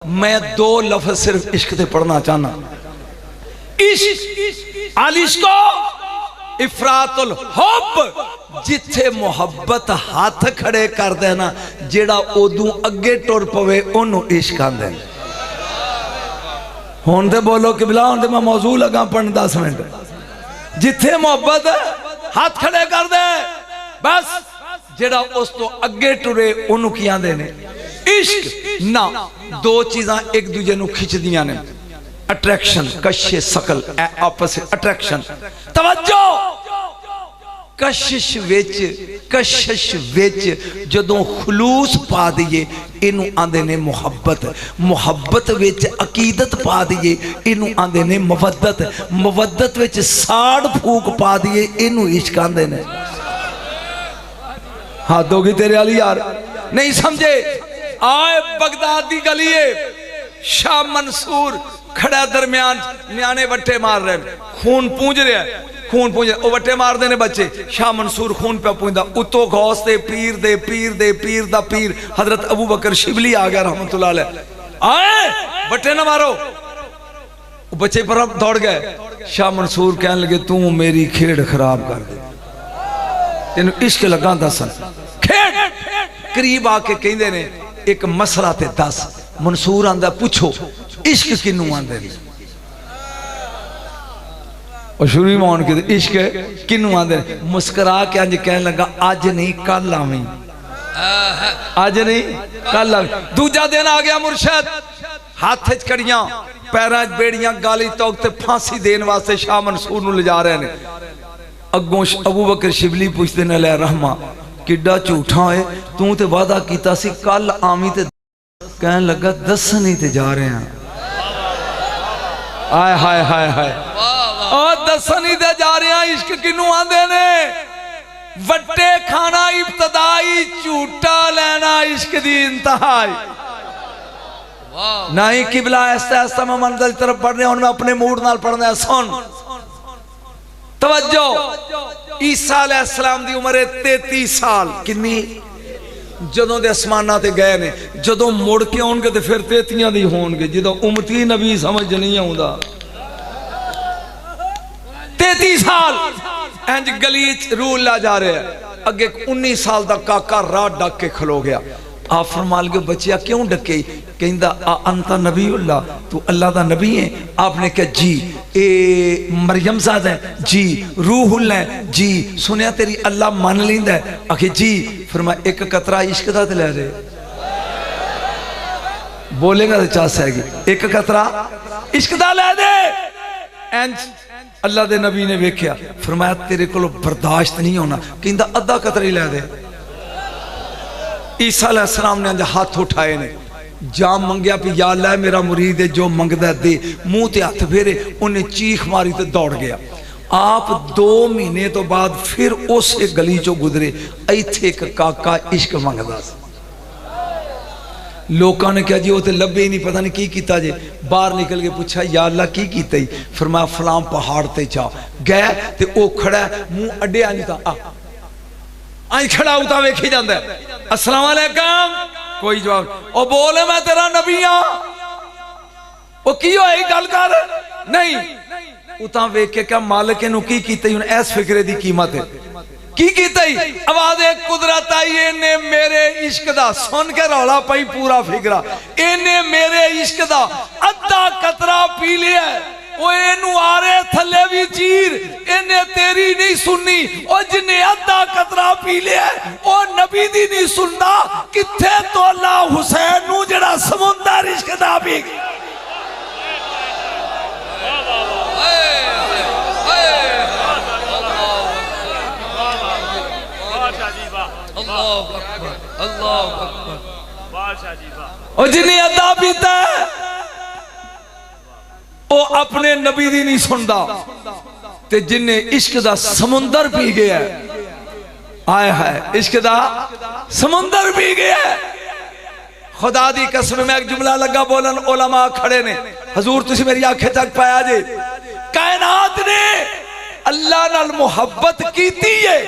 मैं दो लफ्ज सिर्फ इश्क से पढ़ना चाहना। इश्क आलिश्को इफरातुल हुब, जिथे मुहब्बत हाथ खड़े कर देना, जेड़ा उदू अगे टुर पवे ओनू इश्क आंदे। हुण ते बोलो कि बिला हुण ते मैं मौजू लगा पढ़न 10 मिनट। जिथे मुहब्बत हाथ खड़े कर दे बस, जेड़ा उस तो अगे टुरे ओनू की आंदे ने इश्क। ना दो चीज़ां एक दूजे नू खिंचदियां ने, अट्रैक्शन कशे सकल आपस अट्रैक्शन तवज्जो। कशिश विच जदों खुलूस पा दिए इनू आंदे ने मुहब्बत, मुहब्बत विच अकीदत पा दिए इनू आंदे ने मवद्दत, मवद्दत विच साड़ फूक पा दिए इनू इश्क आंदे ने। हाथ होगी तेरे वाली यार, नहीं समझे? आए बगदाद दी गली है, शाह मंसूर खड़ा दरम्यान, न्याणे वट्टे मार रहे, खून पूंज रहा है, खून पूंज रहा, वट्टे मारते ने बच्चे, शाह मंसूर खून पे पूंजदा, उतो गौस दे पीर दे पीर दे पीर दा पीर हजरत अबू बकर शिबली आ गया रहमतुल्लाह अलैह। आए वट्टे ना मारो, बच्चे पर दौड़ गए। शाह मंसूर कहने लगे तू मेरी खेड़ खराब कर दे, तेन इश्क लगा दसन खेड़। करीब आके कहंदे ने एक मसला ते दस। मंसूर आंदा पूछो इश्क किनू आंदे ने? और शुरू मान के इश्क किनू आंदे ने? मुस्कुरा के अंज कहने लगा अज नहीं कल आवी, अज नहीं कल आवी। दूजा दिन आ गया मुर्शद, हाथ च कड़ियां पैरों च बेड़ियां, गाली तोक ते फांसी देने वास्ते शाह मंसूर नूं ले जा रहे ने। अगों अबू बकर शिबली पूछते ने ले रहमा किड्डा झूठा है, तू ते वादा कीता सी कल आवी ते कहन लगा दसन ही ते जा रहे हैं। आय हाय हाय हाय, और दसन ही ते जा रहे हैं। इश्क किनू आंदे ने? वट्टे खाना इब्तदाई, झूठा लेना इश्क दी इंतहाई। नहीं किबला ऐसा ऐसा मैं मंजिल तरफ पढ़ रहा हूं, मैं अपने मूड नाल पढ़ना। सुन तवज्जो, ईसा अलैहिस्सलाम दी उम्र है 33 साल। किन्नी? जदों दे आसमानां ते गए ने, जदों मुड़ के आउणगे ते फिर 33 दी होणगे। जदों उम्मती नबी समझ नहीं आउंदा। 33 साल इंज गली च रूह ला जा रहे हैं। अगे 19 साल दा काका राह डक के खलो गया। आप फरमान के बच्चिया क्यों डके? कहंदा अंता नबीउल्लाह, तू अल्लाह दा नबी है? आपने कहा जी। ए मरियम ज़ाद है जी, रूहुल है जी, सुनिया तेरी अल्लाह मान लेंदा है? आखे जी। फरमाया एक कतरा इश्क दा ते ले दे। बोलेगा तो चास हैगी, एक कतरा इश्क दा ले दे। इंज अल्लाह दे नबी ने वेख्या, फरमाया तेरे को बर्दाश्त नहीं होना। कहंदा अद्धा कतरा ही ले दे। ईसा अलैहिस्सलाम ने हाथ उठाए ने, जा मंगया भी या अल्लाह मेरा मुरीद है जो मंगदा दे। मुंह ते हाथ फेरे, उन्हें चीख मारी तो दौड़ गया। आप 2 महीने तो बाद फिर उस गली चो गुजरे, इत्थे एक काका इश्क मंगदा। लोगों ने कहा जी वो तो लभे ही नहीं, पता नहीं की कीता जे। बाहर निकल के पूछा या अल्लाह की कीता ही? फरमाया फलां पहाड़ ते जा गए ते ओ खड़ा मुंह अड्डिया नहीं था, आई खड़ा उता वेखी जाता है। अस्सलाम वालेकुम, कोई जवाब। ओ बोले मैं तेरा नबी हाँ। ओ की होई गल कर? नहीं। उता वेख के क्या मालिक इनू की कीता? हुण इस फिक्रे दी कीमत है की कीता? आवाज एक कुदरत आई, इन्हें मेरे इश्क दा सुन के रौला पई पूरा फिकरा। इन्हें मेरे इश्क दा अद्धा कतरा पी लिया। ओ एनू आरे थले भी चीर, इन्हें तेरी नहीं सुननी। ओ जिन्हें अद्धा कतरा पी लिया ओ नबी दी नहीं सुनना। किथे तोला हुसैन नू जड़ा समुंदर इश्क दा पी गया। ओ जिन्हें अद्धा पीता है ओ अपने नबी दी नहीं सुनदा, ते जिन्हें इश्क दा समुंदर पी गया। आए हाय, इश्क दा समुंदर पी गया। खुदा दी कसम मैं एक जुमला लगा बोलन, उलमा खड़े ने, हजूर तुसी मेरी आंखें तक पाया जे। कायनात ने अल्लाह नाल मुहब्बत कीती है,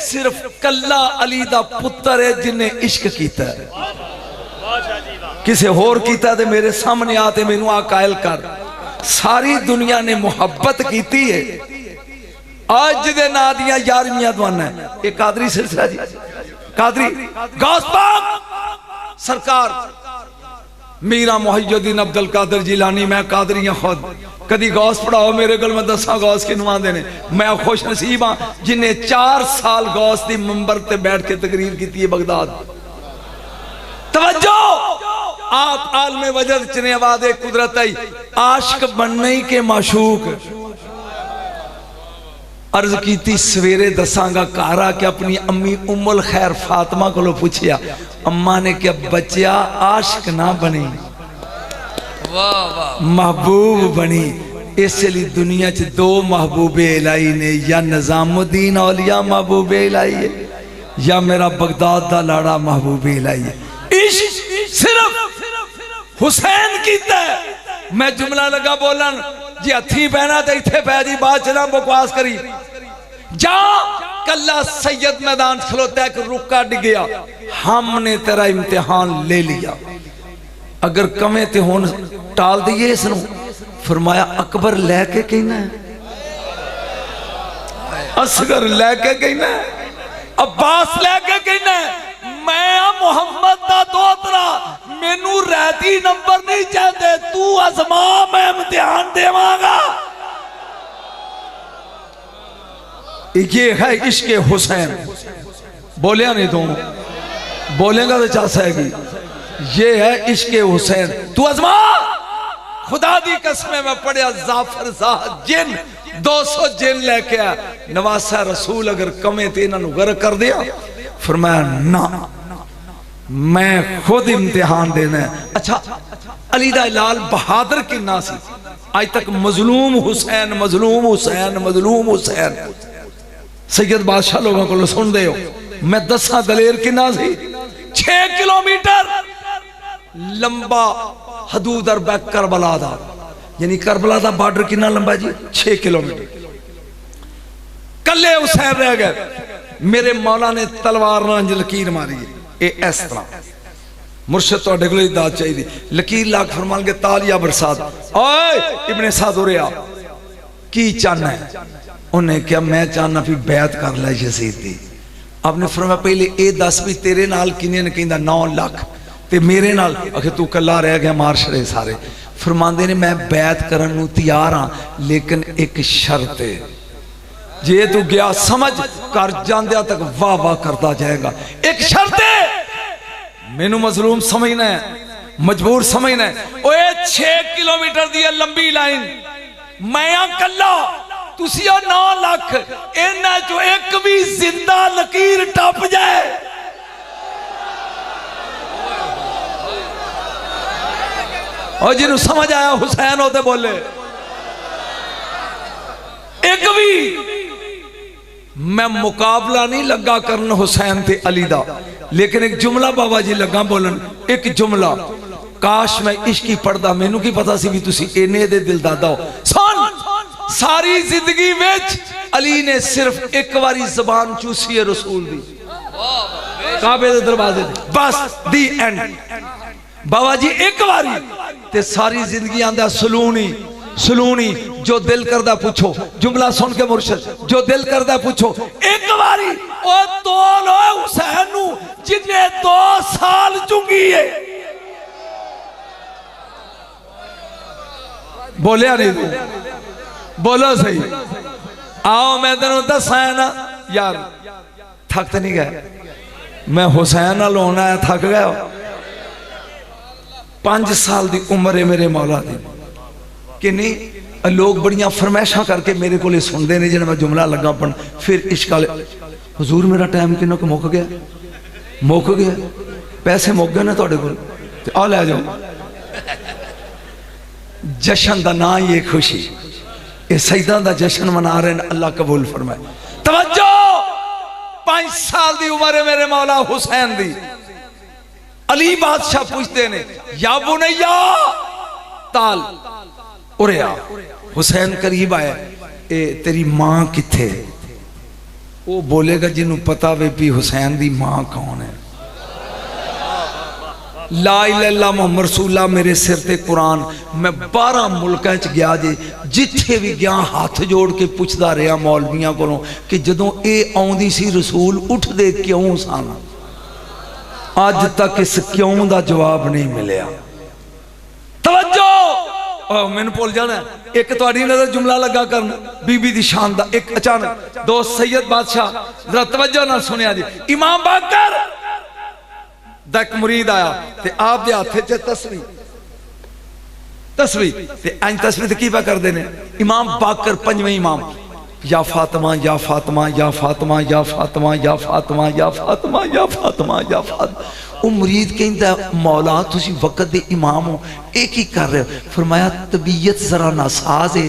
सिर्फ कल्ला अली दा पुत्र है जिन्हें इश्क कीता है। किसी होर कीता ते मेरे सामने आते मैनू आ कायल कर। सारी दुनिया ने मुहब्बत की है। अज दे ना दियां 11वीं दुआना है कादरी सिलसिला जी, कादरी गौस पाक सरकार मीरा मुहय्यद्दीन अब्दुल कादिर जिलानी। मैं कादरी हां खुद, कदी गौस पढ़ाओ मेरे को, मैं दसा गौस किनू आंदे ने। मैं खुश नसीब हाँ जिन्हें 4 साल गौस की मंबर ते बैठ के तकरीर की है बगदाद। तवज्जो आप आलमे वजद चने आवाज़ कुदरत आई आशिक बनने के माशूक। अर्ज की सवेरे दसांगा घर आके अपनी अम्मी उम्मुल खैर फातिमा को पूछया, अम्मा ने क्या बच्चा आशिक ना बनी महबूब बनी। इसलिए दुनिया च 2 महबूबे इलाही ने, या निजामुद्दीन औलिया महबूबे इलाही है या मेरा बगदाद दा लाड़ा महबूबे इलाही है। इश्क सिर्फ हुसैन कीता है। मैं जुमला लगा बोलन जी हथी पहना तो इत्थे पै जी, बाद च ना बकवास करी जा। कल्ला सैयद मैदान खलोता है, रुका डिगया, हमने तेरा इम्तिहान ले लिया। अगर कमे ते हुन टाल दिए इसनू। फरमाया अकबर लैके कहना है, असगर लैके कहना है, अब्बास लैके कहना है। मैं मुहम्मद दा दोतरा, मैनू रैती नंबर नहीं चाहते, तू आजमा मैं इम्तिहान देवांगा। ये है इश्क हुसैन। बोलिया नहीं तुम, बोलेगा तो चाहेगी। ये है इश्क हुसैन। तू आजमा, खुदा दी कसम में पढ़िया जाफर साहब जिन 200 जिन लेके आ नवासा रसूल अगर कमे तो इन्हों गर्क कर दिया। फरमाया ना मैं खुद इम्तिहान देना है। अच्छा अली दा लाल बहादुर किन्ना सी, आज तक मजलूम हुसैन मजलूम हुसैन मजलूम हुसैन सैयद बादशाह लोगों को सुन दे हो। मैं दसा दलेर किन्ना सी, 6 किलोमीटर लंबा हदूद अरब करबला दा, यानी करबला दा बॉर्डर कितना लंबा जी 6 किलोमीटर। कल्ले हुसैन रह गए, मेरे मौला ने तलवार नाल लकीर मारी है इस तरह। मुर्शद तो को दाद चाहिए, लकीर लाख फरमान के तालिया बरसात। ओए इब्ने साद उरे आ, की चाहना है? उन्हें क्या मैं चाहना भी बैत कर लै यजीद दी। आपने फरमाया पहले ये दस भी तेरे नाल किन्ने ने कहंदा 9 लाख ते मेरे नाल आखिर तू कला रह गया मार छड़े सारे। फरमांदे ने मैं बैत करन नूं तैयार हाँ, लेकिन एक शर्त है, जे तू गया समझ कर जांदिया तक वाह वाह करता जाएगा। एक शर्त है, मैनू मजलूम समझना है, मजबूर समझना है। ओए 6 किलोमीटर दी लंबी लाइन, मैं कला तुसी 9 लाख, इन्हां चो एक भी जिंदा लकीर टप जाए और जिन्हों समझ आया हुसैन होते बोले एक भी। मैं मुकाबला नहीं लगा करन हुसैन ते अली दा, लेकिन एक जुमला बाबा जी लगा बोलन। एक जुमला, काश मैं इश्की पढ़दा, मैनू की पता सी भी तुसी इन्ने दे दिल दादा हो। सुन, सारी जिंदगी विच अली ने सिर्फ एक बारी जबान चूसी है रसूल दी, काबे दे दरवाजे दे, बस दी एंड। बाबा जी एक बारी ते सारी जिंदगी आंदा सलूनी सलूनी, जो दिल करदा पूछो। जुमला सुन के मुर्शद, जो दिल करदा पूछो। एक बारी ओ तोल हुसैन नू जिन्ने 2 साल चुंगी है। बोलिया नहीं तू, बोलो सही। आओ मैं तेन दसा ना यार, थक नहीं गए, मैं हुसैन नाल होना है, थक गया। 5 साल की उम्र है मेरे मौला दी कि नहीं। लोग बड़िया फरमैशा करके मेरे को सुनते हैं, जो मैं जुमला लगा पढ़, फिर इश्क वाले हुजूर मेरा टाइम किन्ना को मुक गया, मुक गया, पैसे मुक गए ना थोड़े को, आ लै जाओ। जश्न का ना ही खुशी, ये सईदां दा जश्न मना रहे हैं, अल्लाह कबूल फरमाए। तवज्जो, 5 साल की उम्र है मेरे मौला हुसैन दी। अली बादशाह पूछते ने, या बुनैया ताल उरे आ। हुसैन करीब आया, ए तेरी मां किथे? वो बोलेगा जिन्हों पता वे भी हुसैन दी मां कौन है। ला इलाहा इल्लल्लाह मुहम्मद रसूलुल्लाह मेरे सिर ते कुरान। मैं 12 मुल्कां च गया जे, जिथे भी गया हाथ जोड़ के पुछदा रहा मौलवियां कोलों कि जदों ये आउंदी सी रसूल उठदे क्यों सन। अज तक इस क्यों का जवाब नहीं मिलया। तवज्जो, मैनू भुल जाना। एक तुहाडी नजर जुमला लगा करन बीबी दी शान दा। एक अचानक दोस्त सैयद बादशाह, जरा तवज्जो नाल सुनिया जी। इमाम बाकर दा एक मुरीद आया ते आप दे हाथ च तस्वीर ते इंज तस्वीर ते की पा करदे ने। इमाम बाकर पंजवें इमाम, या फातिमा या फातिमा या फातिमा या फातिमा या फातिमा या फातिमा या फातिमा या फातिमा। वो मुरीद कहता मौला तुसी वक्त दे इमाम हो, एक ही कर रहे हो। फरमाया तबीयत जरा नासाज है,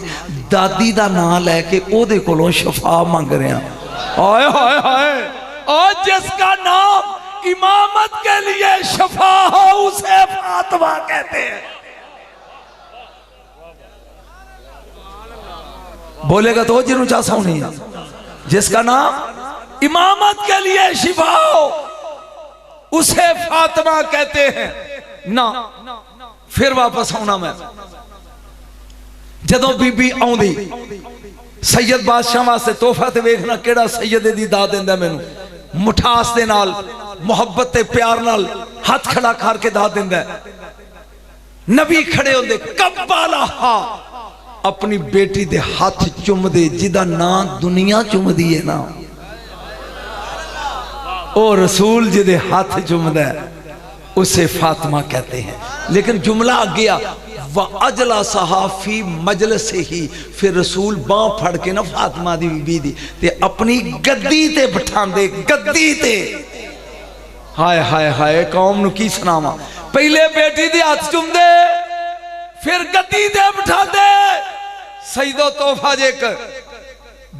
दादी दा नाम लैके ओदे कोलों शफा मंग रहे हैं। हाय हाय हाय, और जिसका नाम इमामत के लिए शफा हो उसे फातिमा कहते हैं। बोलेगा तो जिन्हों चाह सोनी है, जिसका नाम इमामत के लिए शिफा हो उसे फातिमा कहते हैं ना। फिर वापस आना मैं, जदों बीबी आउंदी सैयद बादशाह वास्ते तोहफा ते वेखना केड़ा सैयद दी दाद देंदा मैनू। मुठास दे नाल, मुहब्बत ते प्यार नाल हाथ खड़ा करके दाद देंदा। नबी खड़े होंदे कब्बाला अपनी बेटी दे हाथ चुमदे, जिदा नाम दुनिया चुमदी है ना, ओ रसूल जिदे हाथ चुमदा उसे फातिमा कहते हैं। लेकिन जुमला आ गया व अजला सहाफी मजलिस से ही। फिर रसूल बांह फड़ के ना फातिमा दी बीबी दी ते अपनी गद्दी ते बिठांदे, गद्दी ते। हाय हाय हाय, कौम नू की सुनावा। पहले बेटी दे हाथ चुमदे, फिर गद्दी ते बिठांदे। सईदो तोहफा जेक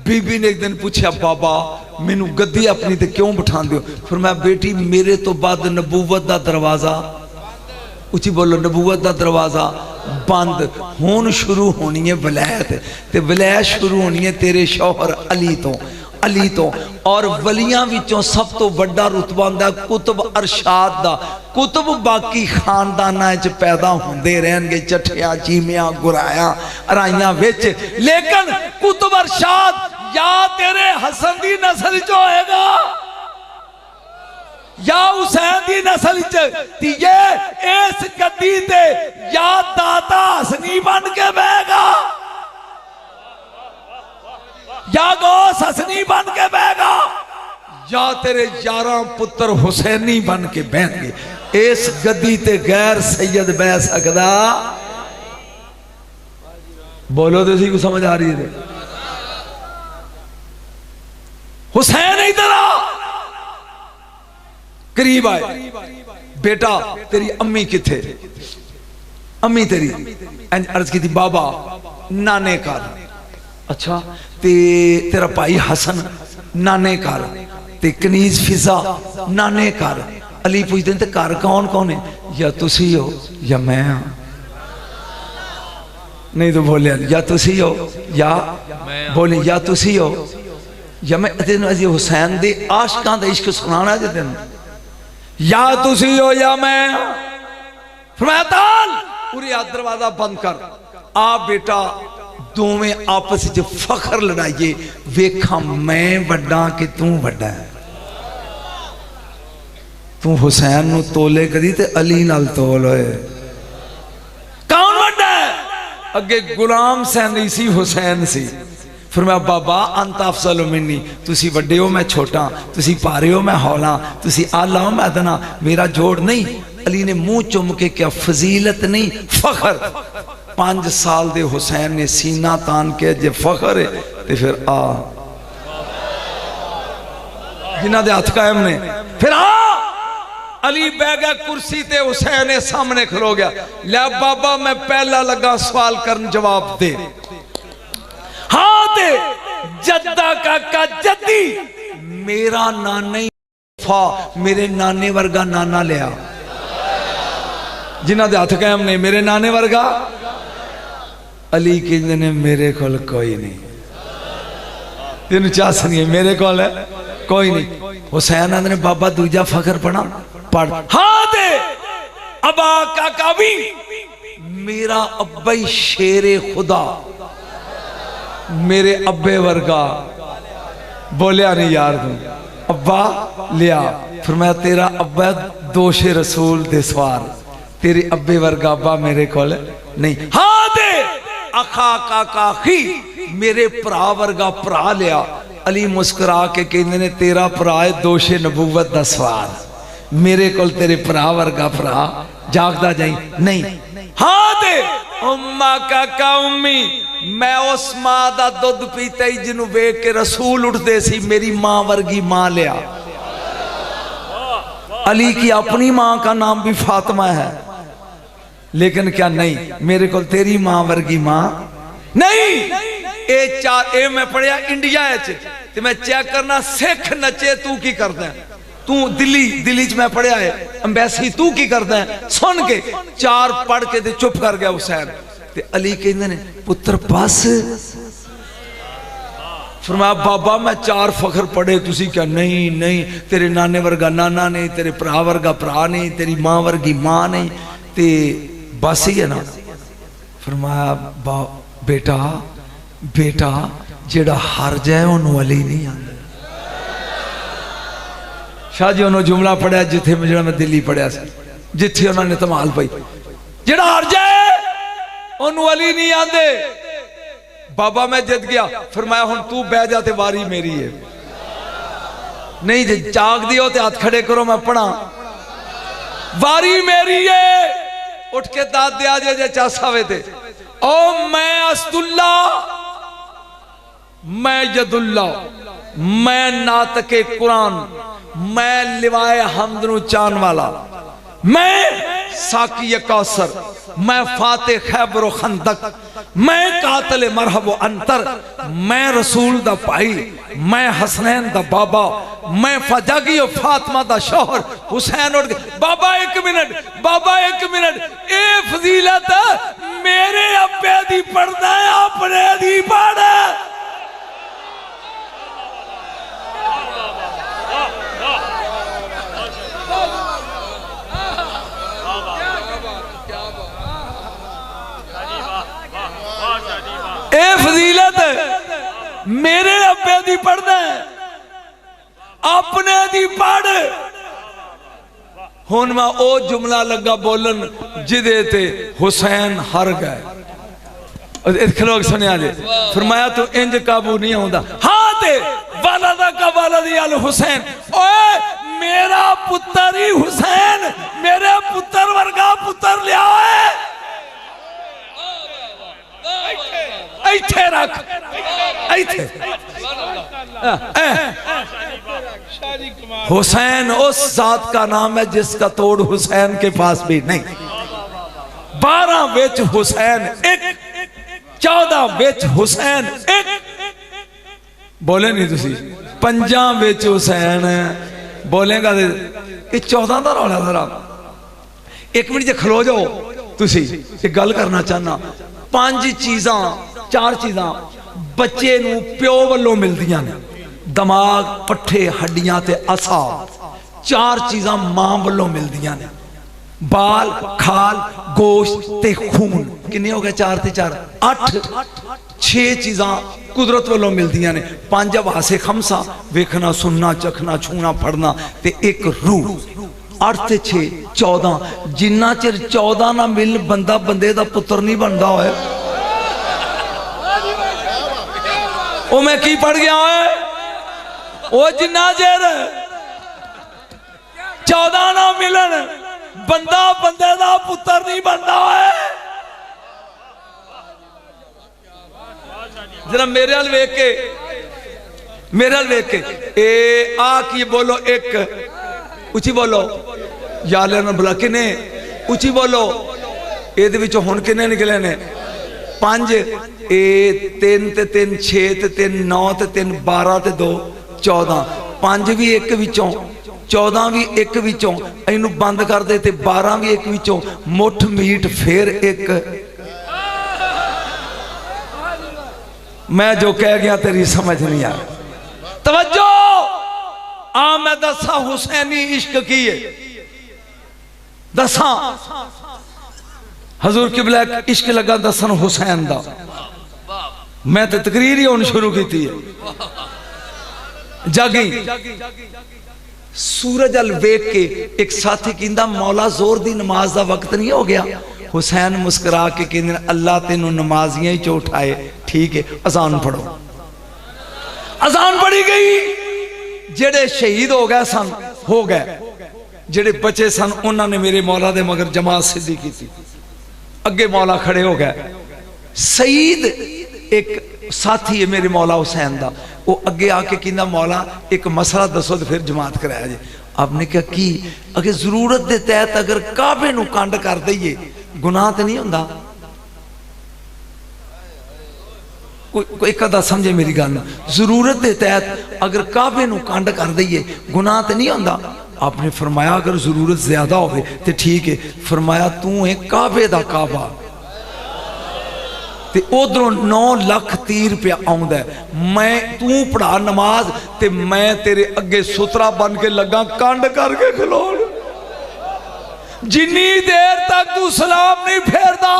बीबी ने एक दिन पूछा, बाबा मैनू गद्दी अपनी ते क्यों बिठा दो। फिर मैं बेटी मेरे तो बाद नबूवत दा दरवाजा, उची बोलो, नबूवत दा दरवाजा बंद, हुण शुरू होनी है वलैत। ते वलैत शुरू होनी है तेरे शौहर अली तो, अली तो। और वलियां विचों सब तो बड़ा रुतबा हुंदा कुतुब अरशाद दा। कुतुब बाकी खानदानां च पैदा होंदे रहणगे, चठिया चीमिया गुराया अराइयां विच, लेकिन कुतुब अरशाद या तेरे हसन दी नस्ल च होएगा या हुसैन दी नस्ल च। ये इस गद्दी ते या दाता हसनी बन के बहेगा या गौस हसनी बन के बहेगा या तेरे 11 पुत्र हुसैनी बन के बहेंगे। इस गद्दी ते गैर सैयद बह सकदा। बोलो तो को समझ आ रही है। हुसैन इधर आ, करीब आए। बेटा तेरी अम्मी किथे? अम्मी तेरी अर्ज की थी बाबा नाने घर। अच्छा ते तेरा भाई हसन नाने घर, ते कनीज फिजा नाने घर। अली पूछते ते घर कौन कौन है? या तुसी हो या मैं हाँ। नहीं तो बोले या तुसी हो या बोले या तुसी हो या मैं। तेन अजी हुसैन दे आशकां दा इश्क सुनाना जे तेन, या तुसी हो या मैं। फरमाया ताल पूरी दरवाजा बंद कर। आ बेटा दोवें आपस च फखर लड़ाइए, वेखा मैं वड्डा कि तू वड्डा है। तू हुसैन नू तोले कदी ते अली नाल तोल होए। कौन वड्डा है? अगे गुलाम सैनी सी, हुसैन सी। फिर मैं बाबा अंत अफसल मिन्नी, तुसी वड्डे हो मैं छोटा, तुसी भारे हो मैं हौला, तुसी आला हो मैं अदना, मेरा जोड़ नहीं। अली ने मुंह चुम के क्या, फजीलत नहीं फखर। 5 साल दे हुसैन ने सीना तान के जे फखर है ते फिर आ जिन्हां दे हथ कायम ने। फिर अली बह गया कुर्सी ते, हुसैन सामने खलो गया। लै बाबा मैं पहला लगा सवाल करन, जवाब दे। हाँ दे। जद्दा का जद्दी मेरा नाना ही फा, मेरे नाने वर्गा नाना लिया। जिन्हां दे हथ कायम ने मेरे नाने वर्गा। अली कहते ने मेरे कोल कोई नहीं, तेन चास नहीं है, मेरे कोल कोई नहीं। हुसैन आंदे ने बाबा दूजा फखर पढ़ा, पढ़। हाँ दे। अबा का कभी मेरा अब्बा ही शेरे खुदा, मेरे अब्बे वर्गा। बोलिया नहीं यार तू अब्बा लिया, फिर मैं तेरा अब्बा दोशे रसूल दे सवार, तेरे अब्बे वर्गा अब्बा मेरे को नहीं। हाँ दे अखा का काखी, मेरे भरा वर्गा भरा लिया। अली मुस्कुरा के कहते ने तेरा भरा है दोशे नबूवत दा सवार, मेरे को तेरे भरा वर्गा भरा जागदा जाई नहीं। हाँ दे उम्मा का उम्मी, मैं उस मां दा दुध पीता ही जिन्हों वेख के रसूल उठते सी, मेरी मां वर्गी मां लिया। अली की अपनी मां का नाम भी फातिमा है, लेकिन क्या नहीं मेरे को तेरी मां वर्गी मां नहीं। ए चार ए मैं पढ़िया इंडिया ते मैं चेक करना सिख नचे तू की करदा है, तू दिल्ली च मैं पढ़िया है अंबैसी, तू की करदा है। सुन के चार पढ़ के ते चुप कर गया हुसैन। ते अली कहंदे ने पुत्र बस, फरमाया बाबा मैं चार फखर पढ़े, तुसी क्या नहीं नहीं, तेरे नाने वर्गा नाना नहीं, तेरे भरा वर्गा भरा नहीं, तेरी मां वर्गी मां नहीं, ते बस ही है ना। फरमाया बेटा बेटा जेड़ा हार जाए उन्होंने अली नहीं आंदा। शाह जी उन्होंने जुमला पढ़िया जिथे मैं दिल्ली पढ़िया जिथे उन्होंने धमाल पाई, जेड़ा हार जाए उन्होंने अली नहीं आंदे। बाबा मैं जित गया, फरमाया हुण तू बह जा ते वारी मेरी है। नहीं जे जाग दियो ते हाथ खड़े करो मैं पढ़ा, वारी मेरी है। उठ के दाद दिया जे चासा वे ते ओ मैं असदुल्ला, मैं यदुल्ला, मैं नातके कुरान, मैं लिवाए हमदनु चान वाला, मैं साकी कौसर, मैं फाते खैबर खंदक, मैं कातले मरहब अंतर, मैं रसूल दा भाई, मैं हसनैन दा बाबा, मैं फजागी फातिमा दा शोहर। हुसैन उठ गए, बाबा एक मिनट, बाबा एक मिनट, ए फजीलत मेरे अब्बे दी पढ़दा है अपने दी पढ़। ए फजीलत मेरे अब्बे दी पढ़दा है अपने दी पढ़। हुण मैं ओ जुमला लगा बोलन जिदे ते हुसैन हार गए। खलोग सुनिया जे, फरमाया तू इंज काबू नहीं आउंदा। हाँ ते वालदा का वालदी अल हुसैन, ओए मेरा पुत्र ही हुसैन, मेरे पुत्र वर्गा पुत्र लिया है। ऐथे रख, ऐथे। हुसैन उस जात का नाम है जिसका तोड़ हुसैन के पास भी नहीं। 12 विच हुसैन एक, 14 विच हुसैन एक, बोले नहीं तुसी 5 विच हुसैन बोलेगा। ये 14 का रौला जरा एक मिनट जे खलो जाओ तुसी, एक गल करना चाहना। 5 चीज़ां 4 चीज़ां बच्चे नूं प्यो वालों मिलदियां ने, दिमाग पट्ठे हड्डियां ते असा। 4 चीज़ां मां वालों मिलदियां ने, बाल खाल गोश्त ते खून। किन्ने हो गए 4 ते 4 8। 6 चीज़ां कुदरत वालों मिलदियां ने, 5 हवासे खमसा वेखना सुनना चखना छूना फड़ना ते 1 रूह। 8 ते 6 14। जिन्ना चिर 14 ना मिल बंदा बंदे दा पुत्र नहीं बनता होए। ओ मैं की पढ़ गया है, ओ जिन्ना चिर 14 ना मिलन बंदा बंदे दा पुत्र नहीं बनता है। जरा मेरे हाल वेख के, मेरे हाल वेख के ए आ की बोलो, एक उची बोलो, यार ने बुला किने उची बोलो। ये हुण किने निकले ने 5 ए 3 ते 3 6 ते 3 9 ते 3 12 ते 2 14। 5 भी एक विचों, 14 भी एक विचों, इनू बंद कर दे ते 12 भी एक विचों, मुठ मीट फिर एक। मैं जो कह गया तेरी समझ नहीं आ। तवज्जो आ मैं दसा हुसैनी इश्क की है। दसा हजूर किबला इश्क लगा दसन हुसैन दा। मैं तो तकरीर ही होनी शुरू की है। जागी सूरज अल वेख के एक साथी कहंदा मौला जोर दी नमाज दा वक्त नहीं हो गया। हुसैन मुस्कुरा के कहंदे अल्लाह तेनू नमाजियां ही चो उठाए। ठीक है अजान पढ़ो। अजान पढ़ी गई। जेड़े शहीद हो गए सन हो गए, जेड़े बचे सन उन्होंने मेरे मौला दे मगर जमात सीधी की थी। अगे मौला खड़े हो गए। सईद एक साथी है मेरे मौला हुसैन दा, वो अगे आके कहना मौला एक मसला दसो तो फिर जमात कराया जी। आपने कहा कि अगर जरूरत के तहत अगर काबे नू कंड कर दईए गुनाह तो नहीं होंदा? कोई एक अदा समझे मेरी गल। जरूरत के तहत अगर काबे नू कंड कर दईए गुनाह तो नहीं होंदा? आपने फरमाया अगर जरूरत ज्यादा हो तो ठीक है। फरमाया तू है काबे दा काबा ते उधरों 9 लाख तीर रुपया आउंदा है। मैं तू पढ़ा नमाज ते मैं तेरे अगे सुतरा बन के लगा कंड करके खलोण। जिन्नी देर तक तू सलाम नहीं फेरदा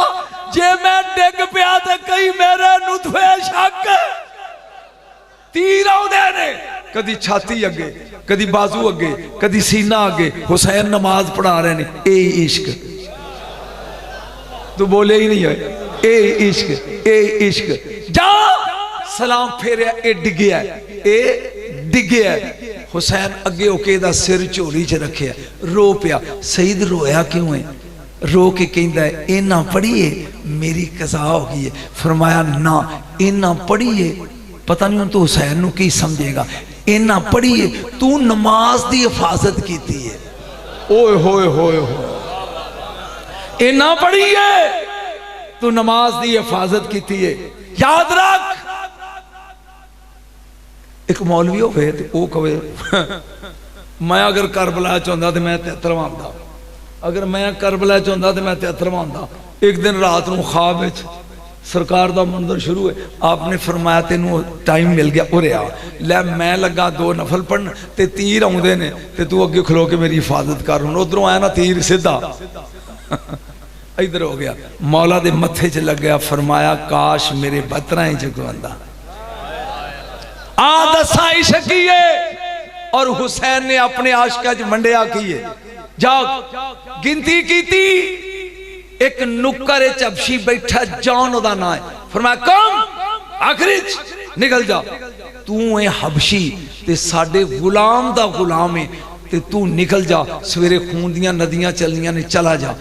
जे मैं डिग पिया ते कई मेरे नुतफे शक तीर आउंदे ने, कदी छाती अगे कदी बाजू अगे कदी सीना अगे। हुसैन नमाज पढ़ा रहे ने। ए इश्क तू बोले ही नहीं है। ए इश्क ए इश्क। जा सलाम फेरिया ए डिगया ए डिगया। हुसैन अगे होके दा सिर झोली च रखे रो पिया। सईद रोया क्यों है? रो के कहंदा है इना पढ़िए मेरी कज़ा हो गई है। फरमाया ना इना पढ़िए पता नहीं तू हुसैन नू की समझेगा। इना पढ़िए तू नमाज की हिफाजत की है। ओए होए होए होए इना पढ़िए तू नमाज की हिफाजत की है। याद रख एक मौलवी हो गए तो वो कहे मैं अगर करबला चाहता तो मैं 73 आंदा, अगर मैं करबला चाहता तो मैं 73 आंदा। एक दिन रात को ख्वाब सरकार का मंदिर शुरू है। आपने फरमाया तेनू टाइम मिल गया उरे आ लै मैं लगा 2 नफल पढ़न ते तीर आउंदे ने ते तू अगे खलो के मेरी हिफाजत कर। हुण उधरों आया ना तीर सीधा इधर हो गया मौला दे मथे च लग गया। फरमाया काश मेरे बतरा च गवांदा आ दसा इश्क कीए। और हुसैन ने अपने आशिका च मंडिया कीए। जाग गिनती कीती एक नुक्कर चबशी बैठा जॉन ओदा नाम है। फरमाया कम आखिरी निकल जा तू है हबशी ते साडे गुलाम दा गुलाम है ते तू निकल जा। सवेरे खून दियां नदियां चलनियां ने चला जा।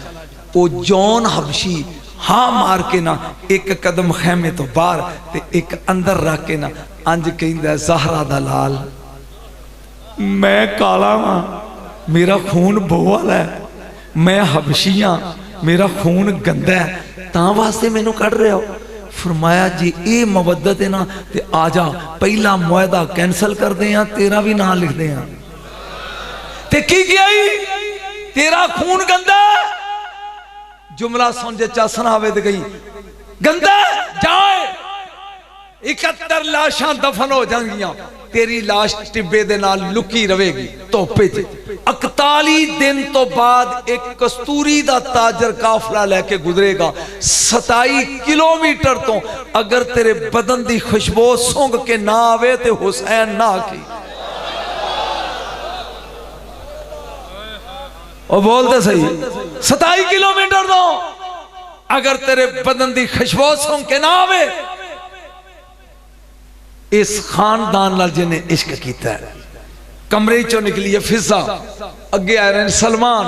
वो जॉन हबशी हाँ मार के ना एक कदम खैमे तो बाहर ते एक अंदर रख के ना अंज कहंदा ज़हरा दा लाल मैं काला वा मेरा खून बोल है मैं हबशी हाँ मेरा खून गंदा है ता वास्ते मैनू कढ़ रहे हो। फरमाया जी ये मवद्दत है ना ते आ जा पहला मुआहदा कैंसल करते हैं तेरा भी नाम लिखते हैं। ते की किया तेरा खून गंदा जुमला सुन जे चासन आवे तो गई गंदा जाए 71 लाशां दफन हो जाएंगियां तेरी लाश टिब्बे दे नाल लुकी रहेगी धोपे च। 41 दिन तो बाद एक कस्तूरी दा ताजर काफला लेके गुजरेगा 27 किलोमीटर तो। अगर तेरे बदन दी खुशबू सूंघ के ना आवे तो हुसैन ना की और बोलते सही 27 किलोमीटर तो अगर तेरे बदन की खुशबू सूंघ के ना आवे। इस खानदान नाल जिन्हें इश्क किया कमरे चो निकली है फिजा अगे आ रहे सलमान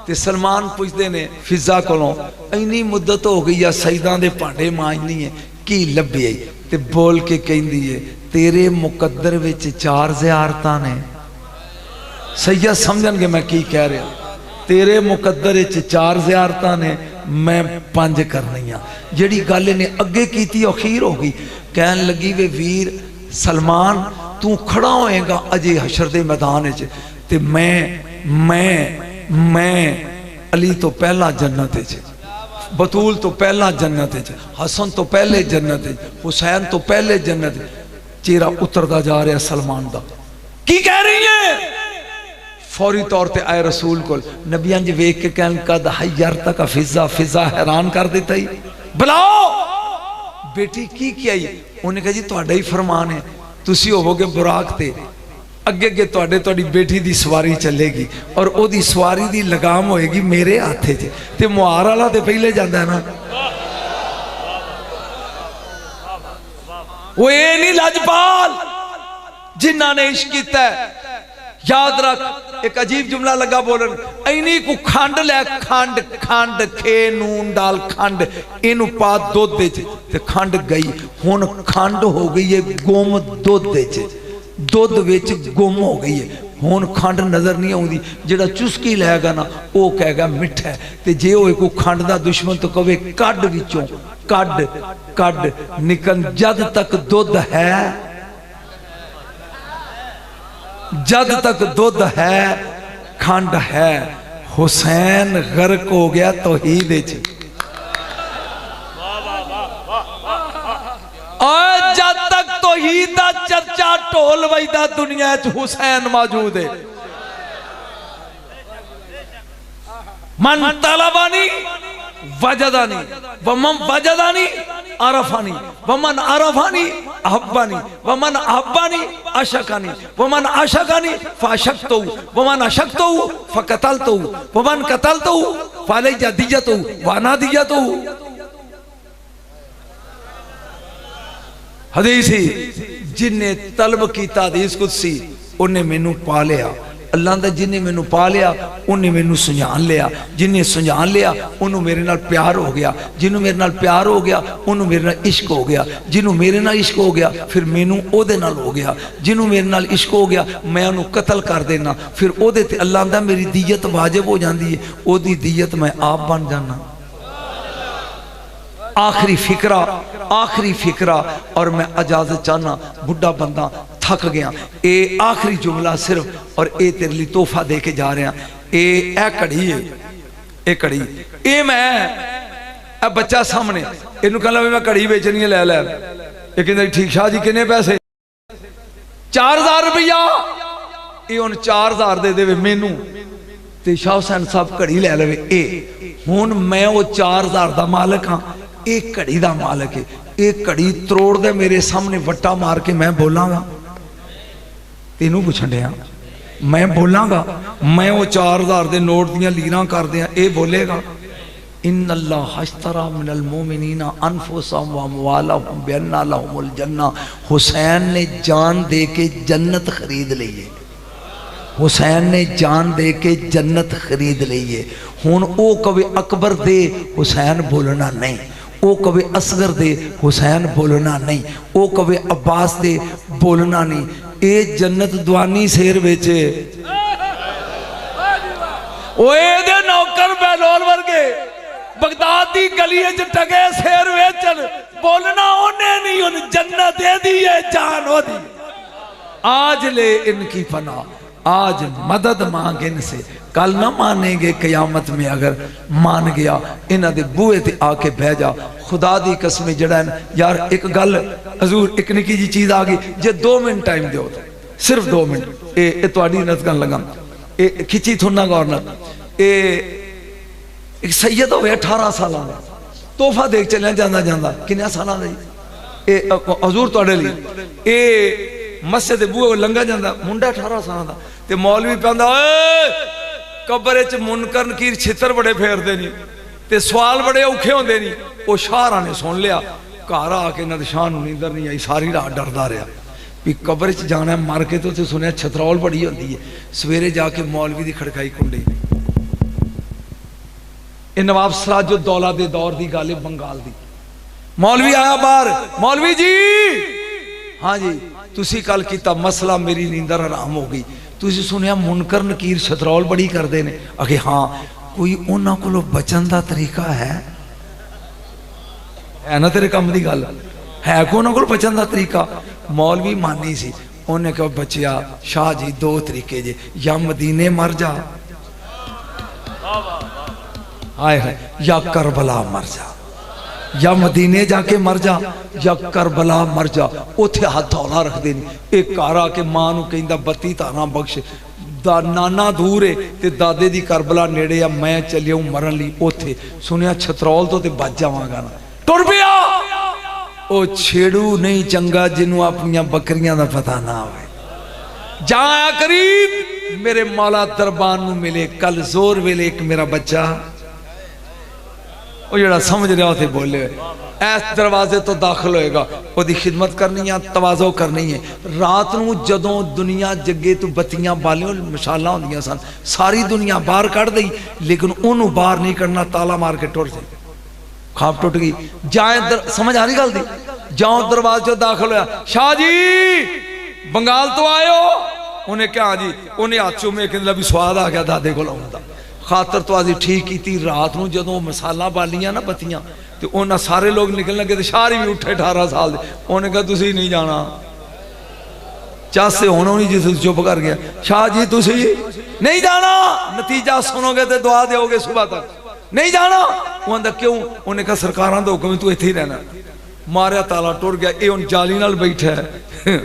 ते सलमान पूछते ने फिजा कोलों इन्नी मुद्दत हो गई है सईदां दे भांडे मांजनी है की लभे ते बोल के कहंदी है तेरे मुकद्दर विच 4 ज़ियारतां ने। सैयद समझणगे मैं की कह रहा। तेरे मुकद्दर विच 4 ज़ियारतां ने मैं 5 करनियां। जिहड़ी गल इहने अगे कीती अखीर हो गई। कहन लगी वे वीर सलमान तू खड़ा होएगा अजे हशर दे मैदान च ते मैं अली तो पहला जन्नत च बतूल तो पहला जन्नत च हसन तो पहले जन्नत हुसैन तो पहले जन्नत। चेहरा उतरता जा रहा सलमान दा की कह रही है फौरी तौर पर आए रसूल को, नबियां जी वेख के कहन कद हयर तक फिजा, फिजा हैरान कर दिता ही, बुलाओ बेटी की किया ही। उन्हें कहा जी तुहाडा ही फरमान है, तुसी होवोगे बुराक ते, अगे अगे तुहाडे तुहाडी बेटी दी सवारी चलेगी और ओदी सवारी दी लगाम होएगी मेरे हाथे च, ते मुहार वाला ते पहले जांदा है ना। वो ये नहीं लजपाल जिन्ना ने इश्क किया है। याद रख एक अजीब जुमला लगा बोलन, इन्हीं को खंड लै, खंड खंड खे नून डाल खंड, इनू पा दुध ते खंड गई, हुण खंड हो गई है गुम दुध च, दुध विच गुम हो गई है, हुण खंड नजर नहीं आउंदी। जिहड़ा चुस्की लैगा ना वो कहेगा मिठा है, ते जे होए कोई खंड दा दुश्मन तो कहे कड विचों कड कड निकल, जद तक दुध है, जद तक दुध है खंड है। हुसैन गर्क हो गया तौहीद विच, और जद तक तौहीद दा चर्चा ढोल वजदा दुनिया च हुसैन मौजूद है। मन तलबानी वजदानी वमन वजदानी अरफानी वमन अरफानी अहब्बानी वमन अहब्बानी अशकानी वमन अशकानी फाशक्तु वमन अशक्तु फकतलतु वमन कतलतु फलैजा दियतु वाना दियतु। हदीस ही जिन्ने तलब कीता हदीस कुदसी उन्हें मैनू पा लिया, अल्लाह दा जिन्हें मैनू पा लिया उन्हें मैनू सुझान लिया, जिन्हें सुझान लिया उन्होंने मेरे नाल प्यार हो गया, जिन्हों मेरे नाल प्यार हो गया उन्होंने मेरे नाल इश्क हो गया, जिन्हों मेरे नाल इश्क हो गया फिर मैनू ओदे नाल हो गया, जिन्हों मेरे नाल इश्क हो गया मैं उन्होंने कतल कर देना, फिर ओदे ते अल्लाह दा मेरी दीयत वाजिब हो जाती है, ओदी दीयत मैं आप बन जाना। आखिरी फिक्रा और मैं इजाजत चाहना, बुढ़ा बंदा थक गया, ये आखिरी जुमला सिर्फ और ये तेरे लिए तोहफा दे के जा रहा, ये घड़ी है, ये घड़ी ये मैं बच्चा सामने इनू कहना मैं घड़ी बेचनी है, लै लै, ये कहते ठीक शाह जी किन्ने पैसे, 4000 रुपया, ये हुण 4000 दे देवे मैनू ते शाह हुसैन साहब घड़ी लै लवे, ए हुण मैं वो 4000 दा मालिक हाँ, एक घड़ी दा मालिक है, एक घड़ी त्रोड़ दे मेरे सामने वट्टा मार के मैं बोलांगा, तेनू पूछन दिया मैं बोलांगा, मैं वो 4000 दे नोट दियां लीरां कर दियां, ये बोलेगा इन्नल्लाह अश्तरा मिनल मोमिनीना अनफुसहुम व अमवालहुम बिअन्ना लहुमुल जन्नह। हुसैन ने जान दे के जन्नत खरीद ली है, हुसैन ने जान दे के जन्नत खरीद ली है। हुण वो कभी अकबर दे हुसैन बोलना नहीं, वो कभी असगर दे हुसैन बोलना नहीं, वो कभी अब्बास दे बोलना नहीं, ये जन्नत दवानी शेर बेचे, दे नौकर बहलोल वर्गे बगदाद की गली टके शेर वेचन, बोलना उन्हें नहीं, उन जन्नत दे दी है जान हो दी। आज ले इनकी पना, आज मदद मांग इनसे, कल ना मानेंगे कयामत में, अगर मान गया इन्हों के बूहे ते आके बह जा। खुदा दी कसम जड़ा यार एक गल हजूर एक निकी जी चीज आ गई, जे 2 मिनट टाइम दो, सिर्फ 2 मिनट, ये तुहाडी नज़र लगा, ये खिची थोड़ा गौर ना, एक सैयद हो 18 साल का तोहफा देख चलिया जाता जाता, किन्ने साल का हजूर तुहाडे लई, ये मस्जिद दे बूहे लंघा जाता मुंडा 18 साल का, ते मौलवी कहंदा कब्र च मुनकर नकीर छितर बड़े फेरते नहीं, ते सवाल बड़े औखे होंदे नहीं। वो शाहरा ने सुन लिया, घर आके इन्होंने शाह नींदर नहीं आई, सारी रात डरदा रहा भी कब्र च जाना मर के, तो उसे सुनिया छतरौल बड़ी होती है। सवेरे जाके मौलवी की खड़काई कुंडी, ये नवाब सिराजुद्दौला दे दौर की गल है, बंगाल की। मौलवी आया बाहर, मौलवी जी हाँ जी तुसी कल किया मसला, मेरी नींदर आराम हो गई, तुसी सुनिया मुनकर नकीर छतरौल बड़ी करते हैं, आखे हाँ कोई उन्होंने को बचन का तरीका है ना, तेरे काम की गल है को उन्होंने को बचन का तरीका। मौलवी मानी सी, उन्हें कहा बचिया शाह जी 2 तरीके जे, या मदीने मर जा, हाय हाय, या करबला मर जा, या मदीने जाके मर जा, या करबला मर जा। उथे हाथ हौला रख देनी, एक घर आके मां नूं कहंदा 32 धारा बख्श, नाना दूर है ते दादे दी करबला नेड़े आ, मैं चलिया मरन लई उथे सुनिया छतरौल तो ते बच जावांगा ना, टुर पिया। ओ छेड़ू नहीं चंगा जिन्हों अपनियां बकरियां दा पता ना होवे। जाया करीब मेरे मौला दरबार नूं मिले। कल जोर वेले एक मेरा बच्चा वो जड़ा समझ रहा उसे बोले इस दरवाजे तो दाखिल होएगा, ओदी खिदमत करनी है, तवाज़ो करनी है। रात नूं जदों दुनिया जगे तो बत्तियां बालियों मशाला होंदियां सन, सारी दुनिया बाहर कढ़ दी, लेकिन उन्होंने बाहर नहीं करना, ताला मार के टुर जाए। खाप टुट गई। जाए समझ आ रही गल दी? जाओ दरवाजे दाखिल होया, शाह जी बंगाल तो आयो? उन्हें क्या जी, उन्हें हाथ चूमे कहंदा भी स्वाद आ गया दादे को आउंदा। खातर तो आदि ठीक की। रात को जो मसाला बालियां ना बत्तियां तो उन्हें सारे लोग निकल लगे, शारी भी उठे 18 साल दे। उन्हें कहा तुसी नहीं जाना, चासे होना नहीं जिस चुप कर गया। शाह जी तुसी नहीं जाना, नतीजा सुनोगे तो दुआ दोगे सुबह तक, नहीं जाना। उन्हें क्यों? उन्हें कहा सरकारों का हुक्म तू इत्थे ही रहना। मारिया ताला टुर गया। ये हुण जाली नाल बैठा है,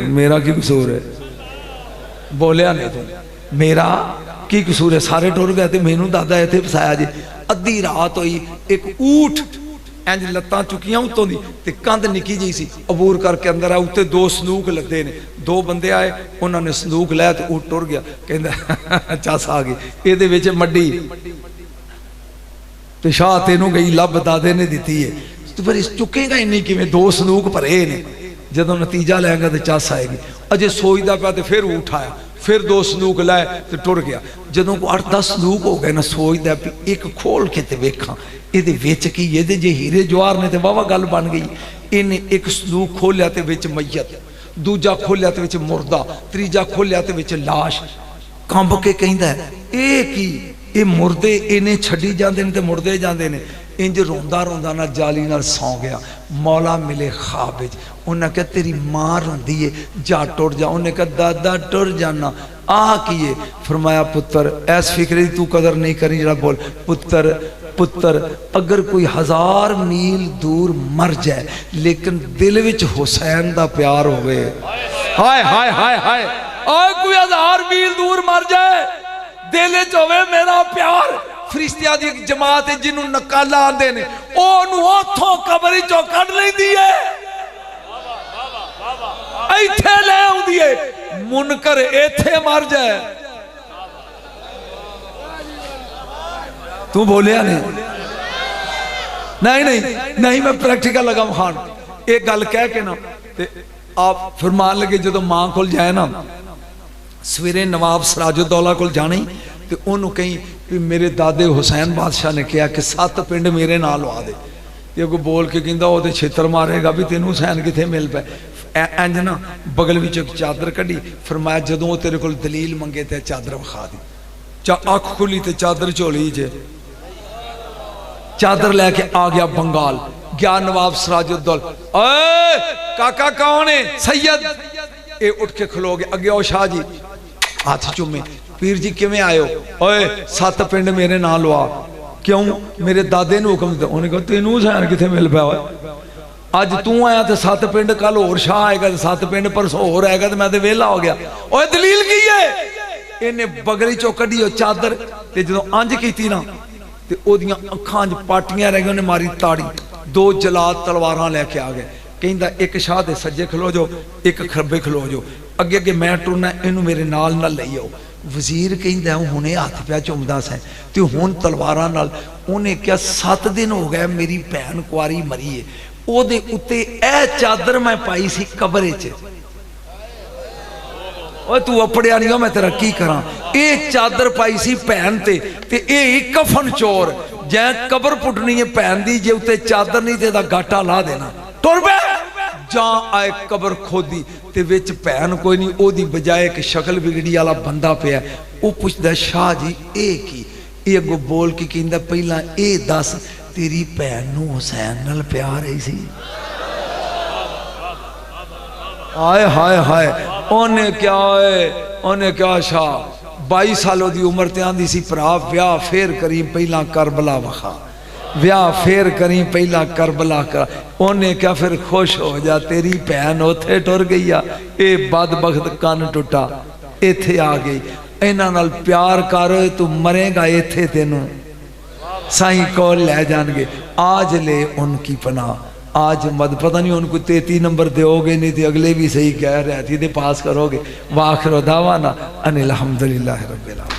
मेरा की कसूर है? बोलिया नहीं तू, मेरा की कसूर है? सारे टुर गए तो मैनू दादा इत्थे फसाया जी। अद्धी रात हुई, एक ऊठ इंज लत्तां चुकियां उत्तों दी ते कंध निक्की जी सी, अबूर करके अंदर आया। उत्ते 2 संदूक लदे ने, 2 बंदे आए, उन्होंने संदूक लाया तो ऊठ टुर गया। कहंदा चस आ गई, इहदे विच मड्डी ते शाह तेनू गई लभ दादे ने दिती है। तो फिर चुकेगा इन्नी किवें? 2 संदूक भरे ने, जदों नतीजा लैगा तो चस आएगी। अजे सोचदा पिया तो फिर ऊठ आया, फिर 2 संदूक लाए तो टुर गया। जदों को 8-10 संदूक हो गए ना, सोचदा भी एक खोल के ते वेखां इहदे विच की, इहदे जे हीरे जवाहर ने तो वाहवा गल बन गई। इन्हें एक संदूक खोलिया तो विच मैयत, दूजा खोलिया तो विच मुर्दा, तीजा खोलिया तो विच लाश। कंब के कहंदा ए की ये मुर्दे इन्हें छड्डी जांदे ने ते मुर्दे जांदे ने। इंज रोंदा रोंदा ना जाली नाल सौ गया। मौला मिले ख्वाब विच, उन्हें कहा तेरी मां रोंदी है, जा टुर जा। उन्हें कहा दादा टुर जाना। आ किए? फरमाया पुत्र ऐस फिक्रे तू कदर नहीं करी जरा बोल। पुत्र पुत्र अगर कोई 1000 मील दूर मर जाए लेकिन दिल विच हुसैन दा प्यार होवे, हाय हाय हाय हाय, और कोई 1000 मील दूर मर जाए दिल विच होवे मेरा प्यार, फरिश्तियां दी एक जमात है जिन्हों नकाला आंदे ने, ओनू ओथों कब्र चों कढ लैंदी है, इत्थे ले आउंदी है। मुनकर इत्थे मर जाए, तू बोलिया नहीं? नहीं नहीं नहीं, मैं प्रैक्टिकल लगा खान। एक गल कह के ना ते आप फरमान लगे, जो मां को जाए ना सवेरे नवाब सिराजुद्दौला को जाना ही तो उन्होंने कहीं भी मेरे दादे हुसैन बादशाह ने कहा कि 7 पिंड मेरे नाल लवा दे। ते अगो बोल के कहंदा वो तो छेतर मारेगा भी तेनू हुसैन किथे मिल पे। इंज ना बगल विच एक चादर कढ़ी, फरमाया जदों तेरे कोल दलील मंगे ते चादर विखा दी। अख खुली ते चादर झोली जे, चादर लैके आ गया बंगाल। गया नवाब सिराजुद्दौला, ओए काका कौन है? सैयद। ये उठ के खलो गए अगे, ओ शाह जी हाथ चूमे। पीर जी किवें आयो? ओए 7 पिंड मेरे नाल लवा। क्यों? मेरे दादे ने हुक्म दिता। उन्हें कहा तेनू हुसैन किथे मिल पाया? अज तू आया तो 7 पिंड, कल होर शाह आएगा तो 7 पिंड, परसों होर आएगा तो मैं तो वेला हो गया। ओए दलील की है? इन्हें बगली चो कढ़ी चादर ते जदों अंज कीती ना ते ओदियां अखां च पाटियां रह गई। उन्हें मारी ताड़ी, 2 जलाद तलवारां लैके आ गए। कहंदा एक शाह दे सज्जे खलो जो, एक खब्बे खलो जो, अगे अगे मैं टुरना, इनू मेरे नाल ना लई आओ। वजीर कहंदा हुणे हाथ पिया चुमदा सै ते हुण तलवारां नाल। उन्हें क्या 7 दिन हो गए मेरी भैन कुआरी मरी है, ओदे उत्ते ए चादर मैं पाई सी कब्र च। ओए तू अपड़िया नहीं हो, मैं तेरा की करा। ये चादर पाई सी भैन ते ये कफन चोर, जै कब्र पुटनी है भैन दी, जे उत्ते चादर नहीं ते गाटा ला देना। टुर पे जा आए कब्र खोदी ते विच भैन कोई नहीं, ओदी बजाय एक शक्ल बिगड़ी वाला बंदा पिया। वो पुछदा शाह जी ए की? ये अगो बोल के कहंदा पहला ए दस तेरी भैन नूं हुसैन नाल प्यार है सी? हाय हाय हाय, उन्हें क्या है? उन्हें क्या शाह 22 सालों की उम्र ते आंदी सी भरा ब्याह फिर करी पहला करबला वखा, ब्याह फिर करी पहला करबला कर। उन्हें क्या फिर खुश हो जा तेरी भैन उथे टुर गई आ, ये बदबख्त कन टुटा इथे आ गई। इन्हां नाल प्यार कर, तू मरेगा इत्थे तेनू साईं कौल लै जाएंगे। आज ले उनकी पनाह, आज मत पता नहीं उनको 33 नंबर दोगे, नहीं तो अगले भी सही कह रहे थे पास करोगे। वाखिर दावाना अनिल हम्दुलिल्लाहि रब्बिल आलमीन।